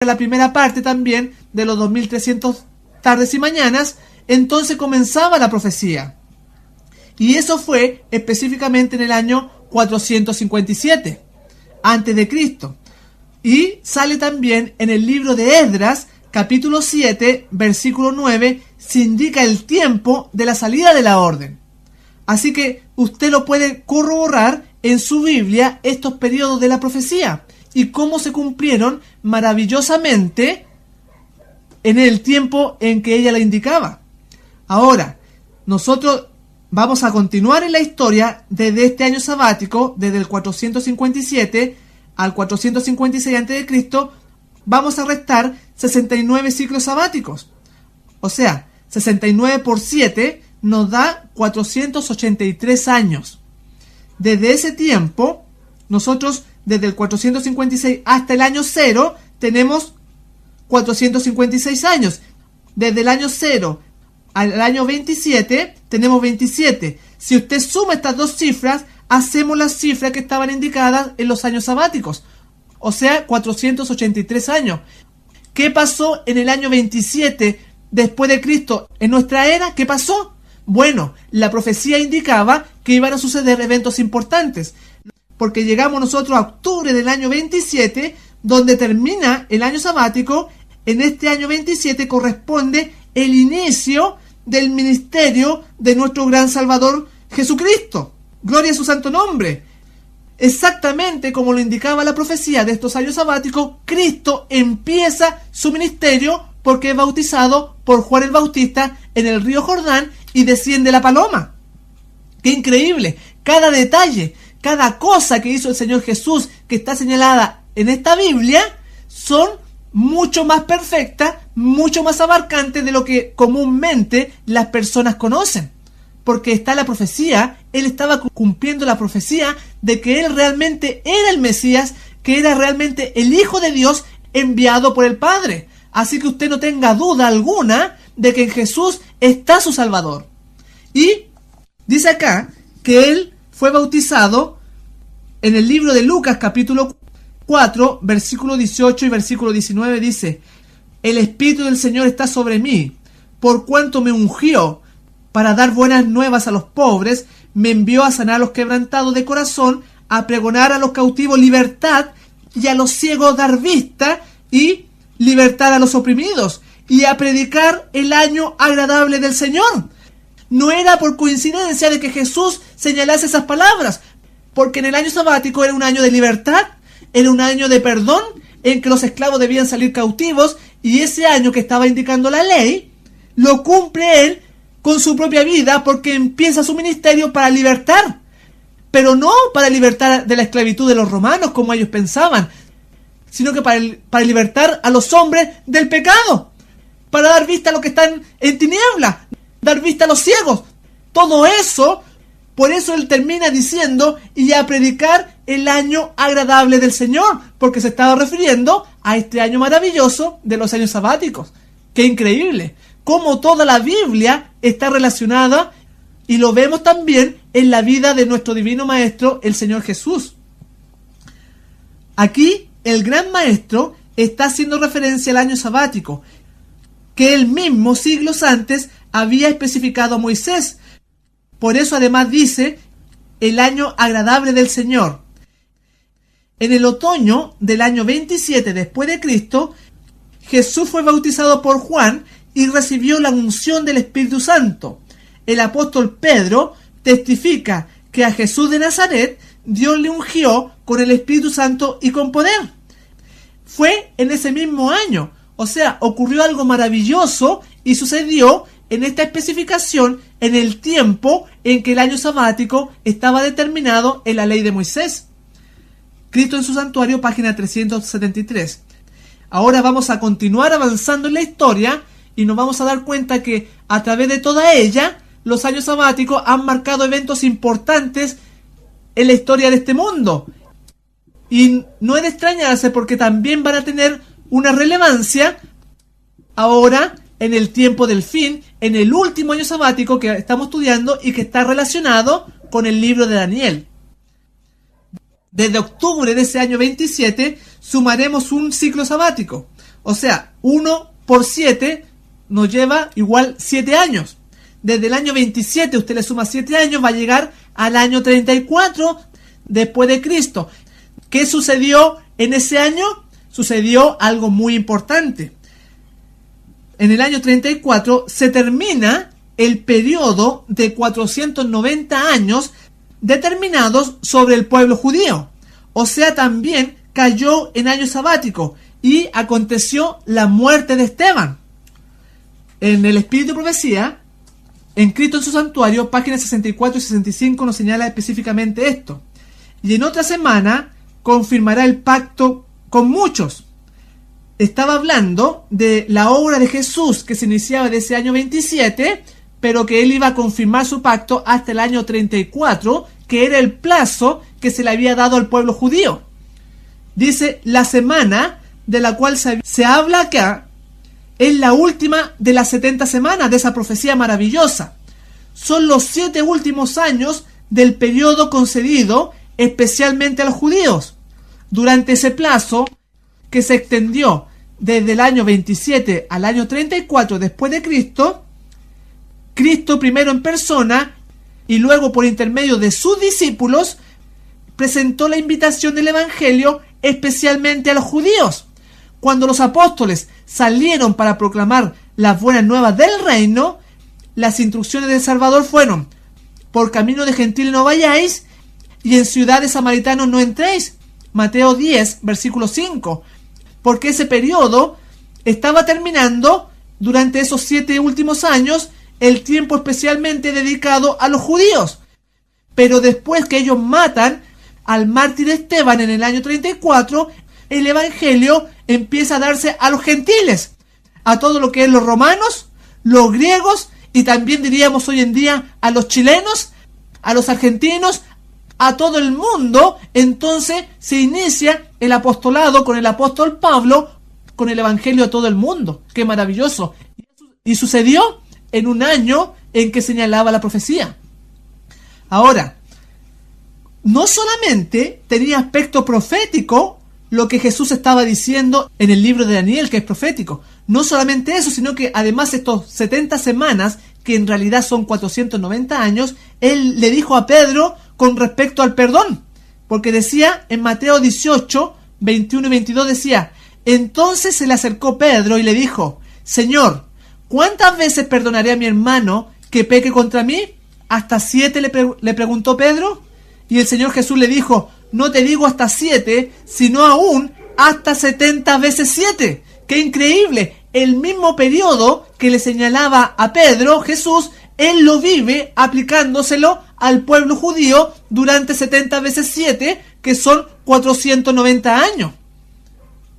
la primera parte también de los 2300 tardes y mañanas, entonces comenzaba la profecía. Y eso fue específicamente en el año 457 antes de Cristo. Y sale también en el libro de Esdras, capítulo 7, versículo 9, se indica el tiempo de la salida de la orden. Así que usted lo puede corroborar en su Biblia estos periodos de la profecía y cómo se cumplieron maravillosamente en el tiempo en que ella la indicaba. Ahora, nosotros vamos a continuar en la historia desde este año sabático, desde el 457 al 456 a.C., vamos a restar 69 ciclos sabáticos. O sea, 69 por 7 nos da 483 años. Desde ese tiempo, nosotros, desde el 456 hasta el año 0, tenemos 456 años. Desde el año 0 al año 27, tenemos 27. Si usted suma estas dos cifras, hacemos las cifras que estaban indicadas en los años sabáticos. O sea, 483 años. ¿Qué pasó en el año 27 después de Cristo en nuestra era? ¿Qué pasó? Bueno, la profecía indicaba que iban a suceder eventos importantes, porque llegamos nosotros a octubre del año 27, donde termina el año sabático. En este año 27 corresponde el inicio del ministerio de nuestro gran Salvador Jesucristo. Gloria a su santo nombre. Exactamente como lo indicaba la profecía de estos años sabáticos, Cristo empieza su ministerio porque es bautizado por Juan el Bautista en el río Jordán y desciende la paloma. ¡Qué increíble! Cada detalle, cada cosa que hizo el Señor Jesús que está señalada en esta Biblia son mucho más perfectas, mucho más abarcantes de lo que comúnmente las personas conocen. Porque está la profecía, Él estaba cumpliendo la profecía de que Él realmente era el Mesías, que era realmente el Hijo de Dios enviado por el Padre. Así que usted no tenga duda alguna de que en Jesús está su Salvador. Y dice acá que Él fue bautizado en el libro de Lucas capítulo 4, versículo 18 y versículo 19 dice: el Espíritu del Señor está sobre mí, por cuanto me ungió para dar buenas nuevas a los pobres, me envió a sanar a los quebrantados de corazón, a pregonar a los cautivos libertad y a los ciegos dar vista y libertad a los oprimidos y a predicar el año agradable del Señor. No era por coincidencia de que Jesús señalase esas palabras, porque en el año sabático era un año de libertad, era un año de perdón en que los esclavos debían salir cautivos, y ese año que estaba indicando la ley lo cumple Él con su propia vida, porque empieza su ministerio para libertar, pero no para libertar de la esclavitud de los romanos como ellos pensaban, sino que para libertar a los hombres del pecado, para dar vista a los que están en tinieblas, dar vista a los ciegos. Todo eso, por eso Él termina diciendo: y a predicar el año agradable del Señor, porque se estaba refiriendo a este año maravilloso de los años sabáticos. ¡Qué increíble! Cómo toda la Biblia está relacionada, y lo vemos también en la vida de nuestro divino Maestro, el Señor Jesús. Aquí el gran Maestro está haciendo referencia al año sabático, que él mismo siglos antes había especificado a Moisés. Por eso además dice: el año agradable del Señor. En el otoño del año 27 después de Cristo, Jesús fue bautizado por Juan y recibió la unción del Espíritu Santo. El apóstol Pedro testifica que a Jesús de Nazaret Dios le ungió con el Espíritu Santo y con poder. Fue en ese mismo año, o sea, ocurrió algo maravilloso y sucedió en esta especificación en el tiempo en que el año sabático estaba determinado en la ley de Moisés. Cristo en su santuario, página 373. Ahora vamos a continuar avanzando en la historia y nos vamos a dar cuenta que a través de toda ella los años sabáticos han marcado eventos importantes en la historia de este mundo. Y no es de extrañarse, porque también van a tener una relevancia ahora en el tiempo del fin, en el último año sabático que estamos estudiando y que está relacionado con el libro de Daniel. Desde octubre de ese año 27 sumaremos un ciclo sabático. O sea, 1 por 7 nos lleva igual 7 años. Desde el año 27 usted le suma 7 años, va a llegar al año 34 después de Cristo. ¿Qué sucedió en ese año? Sucedió algo muy importante. En el año 34 se termina el periodo de 490 años determinados sobre el pueblo judío. O sea, también cayó en año sabático y aconteció la muerte de Esteban. En el Espíritu de Profecía, en Cristo en su santuario, páginas 64 y 65 nos señala específicamente esto. Y en otra semana confirmará el pacto con muchos. Estaba hablando de la obra de Jesús que se iniciaba de ese año 27, pero que él iba a confirmar su pacto hasta el año 34, que era el plazo que se le había dado al pueblo judío. Dice, la semana de la cual se habla acá es la última de las 70 semanas de esa profecía maravillosa. Son los 7 últimos años del periodo concedido especialmente a los judíos. Durante ese plazo, que se extendió desde el año 27 al año 34 después de Cristo, Cristo primero en persona y luego por intermedio de sus discípulos presentó la invitación del Evangelio especialmente a los judíos. Cuando los apóstoles salieron para proclamar las buenas nuevas del reino, las instrucciones del Salvador fueron: por camino de gentiles no vayáis y en ciudad de samaritanos no entréis. Mateo 10, versículo 5. Porque ese periodo estaba terminando durante esos 7 últimos años, el tiempo especialmente dedicado a los judíos. Pero después que ellos matan al mártir Esteban en el año 34, el Evangelio empieza a darse a los gentiles, a todo lo que es los romanos, los griegos y también diríamos hoy en día a los chilenos, a los argentinos, a todo el mundo. Entonces se inicia el apostolado con el apóstol Pablo, con el Evangelio a todo el mundo. ¡Qué maravilloso! Y sucedió en un año en que señalaba la profecía. Ahora, no solamente tenía aspecto profético lo que Jesús estaba diciendo en el libro de Daniel, que es profético. No solamente eso, sino que además estos 70 semanas, que en realidad son 490 años, él le dijo a Pedro con respecto al perdón. Porque decía en Mateo 18, 21 y 22, decía: entonces se le acercó Pedro y le dijo: Señor, ¿cuántas veces perdonaré a mi hermano que peque contra mí? ¿Hasta 7? Le preguntó Pedro. Y el Señor Jesús le dijo: no te digo hasta 7, sino aún hasta 70 veces 7. ¡Qué increíble! El mismo periodo que le señalaba a Pedro, Jesús, él lo vive aplicándoselo al pueblo judío durante 70 veces 7, que son 490 años.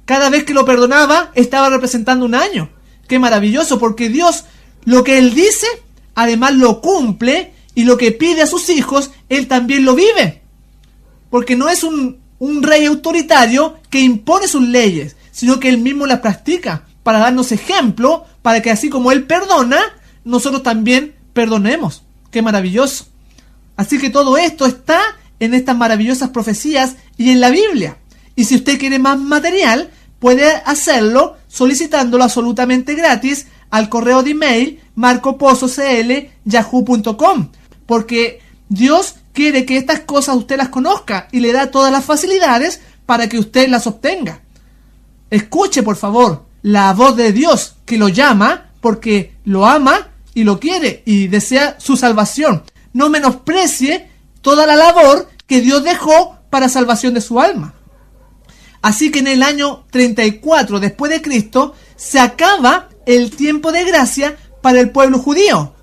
Cada vez que lo perdonaba, estaba representando un año. ¡Qué maravilloso! Porque Dios, lo que Él dice, además lo cumple, y lo que pide a sus hijos, Él también lo vive. Porque no es un rey autoritario que impone sus leyes, sino que Él mismo las practica para darnos ejemplo, para que así como Él perdona, nosotros también perdonemos. ¡Qué maravilloso! Así que todo esto está en estas maravillosas profecías y en la Biblia. Y si usted quiere más material, puede hacerlo solicitándolo absolutamente gratis al correo de email marcopozocl@yahoo.com, porque Dios quiere que estas cosas usted las conozca y le da todas las facilidades para que usted las obtenga. Escuche, por favor, la voz de Dios que lo llama porque lo ama y lo quiere y desea su salvación. No menosprecie toda la labor que Dios dejó para salvación de su alma. Así que en el año 34 después de Cristo se acaba el tiempo de gracia para el pueblo judío.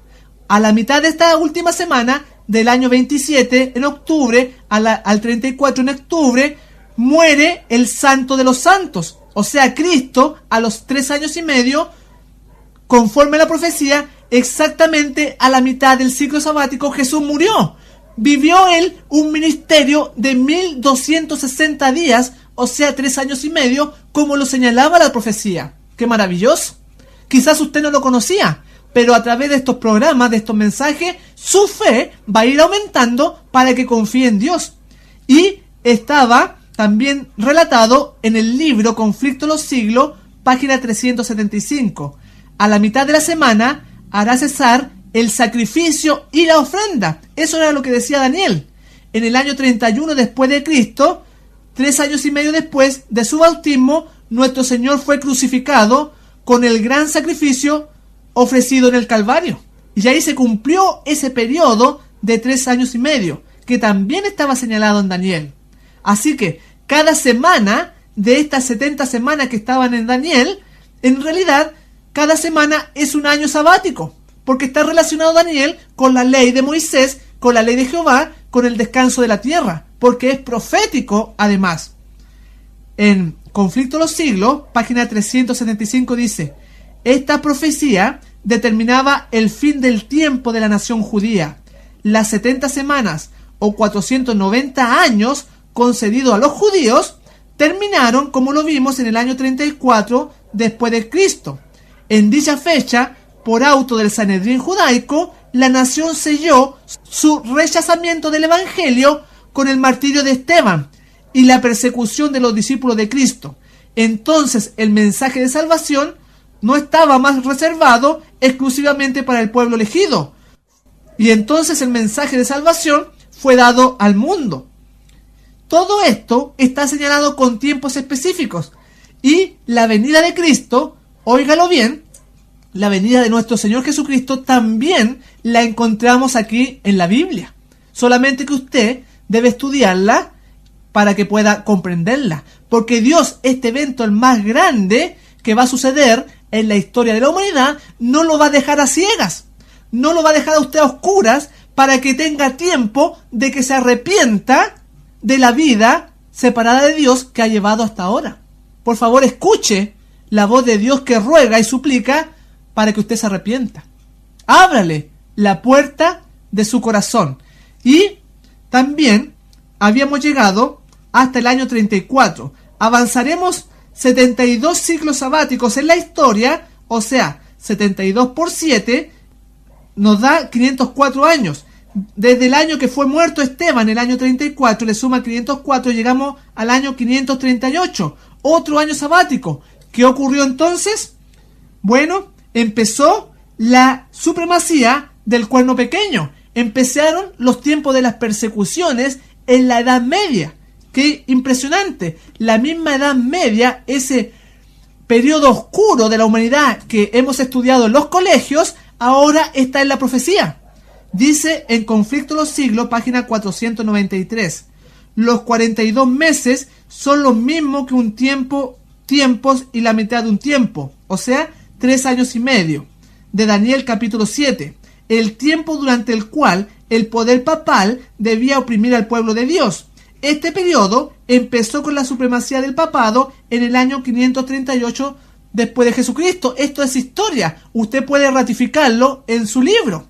A la mitad de esta última semana del año 27, en octubre, al 34 en octubre, muere el Santo de los Santos. O sea, Cristo, a los 3 años y medio, conforme a la profecía, exactamente a la mitad del ciclo sabático, Jesús murió. Vivió él un ministerio de 1260 días, o sea, 3 años y medio, como lo señalaba la profecía. ¡Qué maravilloso! Quizás usted no lo conocía, pero a través de estos programas, de estos mensajes, su fe va a ir aumentando para que confíe en Dios. Y estaba también relatado en el libro Conflicto de los Siglos, página 375. A la mitad de la semana hará cesar el sacrificio y la ofrenda. Eso era lo que decía Daniel. En el año 31 después de Cristo, 3 años y medio después de su bautismo, nuestro Señor fue crucificado con el gran sacrificio ofrecido en el Calvario. Y ahí se cumplió ese periodo de 3 años y medio, que también estaba señalado en Daniel. Así que cada semana de estas 70 semanas que estaban en Daniel, en realidad cada semana es un año sabático, porque está relacionado Daniel con la ley de Moisés, con la ley de Jehová, con el descanso de la tierra, porque es profético además. En Conflicto de los Siglos, página 375 dice: esta profecía determinaba el fin del tiempo de la nación judía. Las 70 semanas o 490 años concedidos a los judíos terminaron, como lo vimos, en el año 34 después de Cristo. En dicha fecha, por auto del Sanedrín judaico, la nación selló su rechazamiento del Evangelio con el martirio de Esteban y la persecución de los discípulos de Cristo. Entonces el mensaje de salvación no estaba más reservado exclusivamente para el pueblo elegido, y entonces el mensaje de salvación fue dado al mundo. Todo esto está señalado con tiempos específicos, y la venida de Cristo, óigalo bien, la venida de nuestro Señor Jesucristo también la encontramos aquí en la Biblia. Solamente que usted debe estudiarla para que pueda comprenderla, porque Dios, este evento, el más grande que va a suceder en la historia de la humanidad, no lo va a dejar a ciegas, no lo va a dejar a usted a oscuras, para que tenga tiempo de que se arrepienta de la vida separada de Dios que ha llevado hasta ahora. Por favor, escuche la voz de Dios que ruega y suplica para que usted se arrepienta. Ábrale la puerta de su corazón. Y también habíamos llegado hasta el año 34. Avanzaremos 72 ciclos sabáticos en la historia, o sea, 72 por 7 nos da 504 años. Desde el año que fue muerto Esteban, el año 34, le suma 504, llegamos al año 538, otro año sabático. ¿Qué ocurrió entonces? Bueno, empezó la supremacía del cuerno pequeño. Empezaron los tiempos de las persecuciones en la Edad Media. ¡Qué impresionante! La misma Edad Media, ese periodo oscuro de la humanidad que hemos estudiado en los colegios, ahora está en la profecía. Dice en Conflicto de los Siglos, página 493, los 42 meses son los mismos que un tiempos y la mitad de un tiempo, o sea, 3 años y medio. De Daniel capítulo 7, el tiempo durante el cual el poder papal debía oprimir al pueblo de Dios. Este periodo empezó con la supremacía del papado en el año 538 después de Jesucristo. Esto es historia. Usted puede ratificarlo en su libro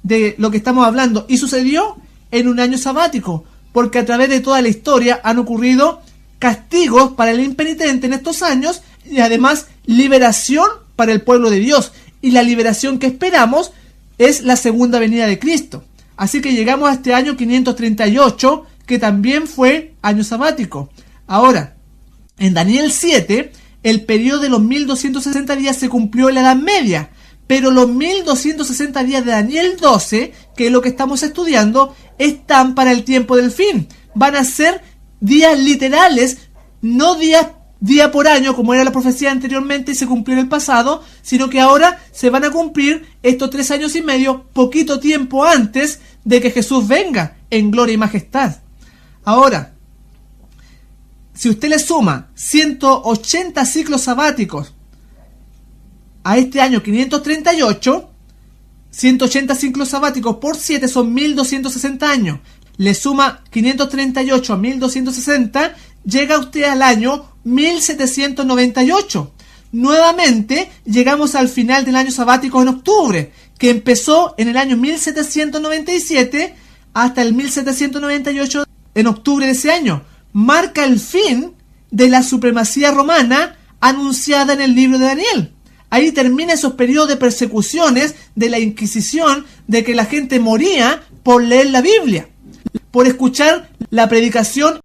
de lo que estamos hablando. Y sucedió en un año sabático, porque a través de toda la historia han ocurrido castigos para el impenitente en estos años y además liberación para el pueblo de Dios. Y la liberación que esperamos es la segunda venida de Cristo. Así que llegamos a este año 538, que también fue año sabático. Ahora, en Daniel 7, el periodo de los 1260 días se cumplió en la Edad Media, pero los 1260 días de Daniel 12, que es lo que estamos estudiando, están para el tiempo del fin. Van a ser días literales, no día por año, como era la profecía anteriormente y se cumplió en el pasado, sino que ahora se van a cumplir estos 3 años y medio, poquito tiempo antes de que Jesús venga en gloria y majestad. Ahora, si usted le suma 180 ciclos sabáticos a este año 538, 180 ciclos sabáticos por 7 son 1260 años. Le suma 538 a 1260, llega usted al año 1798. Nuevamente llegamos al final del año sabático en octubre, que empezó en el año 1797 hasta el 1798 en octubre de ese año. Marca el fin de la supremacía romana anunciada en el libro de Daniel. Ahí termina esos periodos de persecuciones de la Inquisición, de que la gente moría por leer la Biblia, por escuchar la predicación